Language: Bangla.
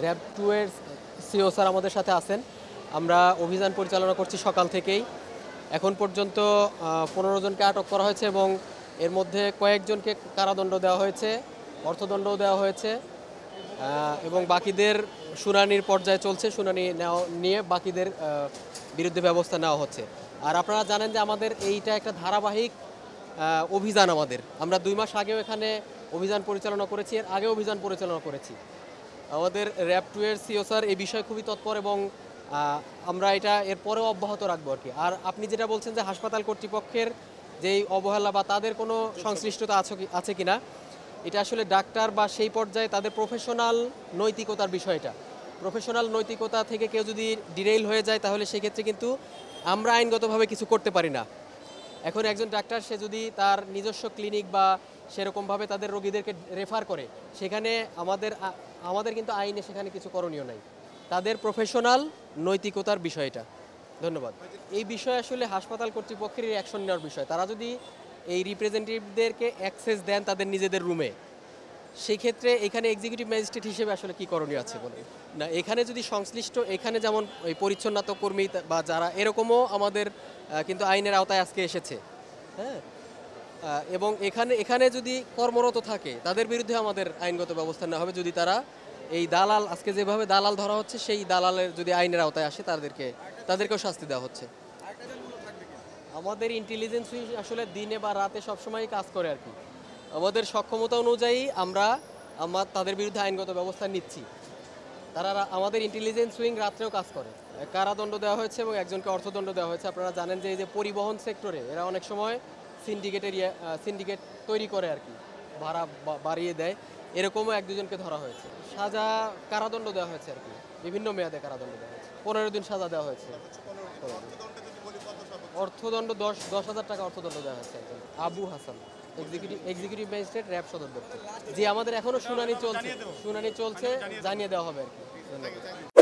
র্যাব 2 এর সিও স্যার আমাদের সাথে আছেন। আমরা অভিযান পরিচালনা করছি সকাল থেকেই। এখন পর্যন্ত ১৫ জনকে আটক করা হয়েছে এবং এর মধ্যে কয়েকজনকে কারাদণ্ড দেওয়া হয়েছে, অর্থদণ্ডও দেওয়া হয়েছে এবং বাকিদের শুনানির পর্যায়ে চলছে। শুনানি নিয়ে বাকিদের বিরুদ্ধে ব্যবস্থা নেওয়া হচ্ছে। আর আপনারা জানেন যে আমাদের এইটা একটা ধারাবাহিক অভিযান আমাদের। আমরা ২ মাস আগেও এখানে অভিযান পরিচালনা করেছি, এর আগেও অভিযান পরিচালনা করেছি। আমাদের র্যাব 2 এর সিও স্যার এই বিষয়ে খুবই তৎপর এবং আমরা এটা এরপরেও অব্যাহত রাখবো আর কি। আর আপনি যেটা বলছেন যে হাসপাতাল কর্তৃপক্ষের যেই অবহেলা বা তাদের কোনো সংশ্লিষ্টতা আছে কিনা, এটা আসলে ডাক্তার বা সেই পর্যায়ে তাদের প্রফেশনাল নৈতিকতার বিষয়টা। প্রফেশনাল নৈতিকতা থেকে কেউ যদি ডিরেইল হয়ে যায় তাহলে সেক্ষেত্রে কিন্তু আমরা আইনগতভাবে কিছু করতে পারি না। এখন একজন ডাক্তার সে যদি তার নিজস্ব ক্লিনিক বা সেরকমভাবে তাদের রোগীদেরকে রেফার করে, সেখানে আমাদের কিন্তু আইনে সেখানে কিছু করণীয় নাই। তাদের প্রফেশনাল নৈতিকতার বিষয়টা। ধন্যবাদ। এই বিষয়ে আসলে হাসপাতাল কর্তৃপক্ষেরই অ্যাকশন নেওয়ার বিষয়। তারা যদি এই রিপ্রেজেন্টেটিভদেরকে অ্যাক্সেস দেন তাদের নিজেদের রুমে, সেই ক্ষেত্রে এখানে এক্সিকিউটিভ ম্যাজিস্ট্রেট হিসেবে আসলে কি করণীয় আছে বলে না, এখানে যদি সংশ্লিষ্ট এখানে যেমন ওই পরিচ্ছন্নতা কর্মী বা যারা এরকমও আমাদের কিন্তু আইনের আওতায় আজকে এসেছে, হ্যাঁ, এবং এখানে যদি কর্মরত থাকে তাদের বিরুদ্ধে আমাদের আইনগত ব্যবস্থা নেওয়া হবে যদি তারা এই দালাল আজকে যেভাবে দালাল ধরা হচ্ছে সেই দালালের যদি আইনের আওতায় আসে তাদেরকেও শাস্তি দেওয়া হচ্ছে। আমাদের ইন্টেলিজেন্স আসলে দিনে বা রাতে সবসময় কাজ করে আর কি। আমাদের সক্ষমতা অনুযায়ী আমরা তাদের বিরুদ্ধে আইনগত ব্যবস্থা নিচ্ছি। তারা আমাদের ইন্টেলিজেন্স উইং রাত্রেও কাজ করে। কারাদণ্ড দেওয়া হয়েছে এবং একজনকে অর্থদণ্ড দেওয়া হয়েছে। আপনারা জানেন যে এই যে পরিবহন সেক্টরে এরা অনেক সময় সিন্ডিকেট তৈরি করে আর কি, ভাড়া বাড়িয়ে দেয়। এরকমও ১-২ জনকে ধরা হয়েছে। সাজা কারাদণ্ড দেওয়া হয়েছে আর কি, বিভিন্ন মেয়াদে কারাদণ্ড দেওয়া হয়েছে। ১৫ দিন সাজা দেওয়া হয়েছে। অর্থদণ্ড ১০,০০০ টাকা অর্থদণ্ড দেওয়া হয়েছে একজন Abu Hasan, executive magistrate RAB সদর দপ্তর। জি, আমাদের এখনো শুনানি চলছে, জানিয়ে দেওয়া হবে আর কি। ধন্যবাদ।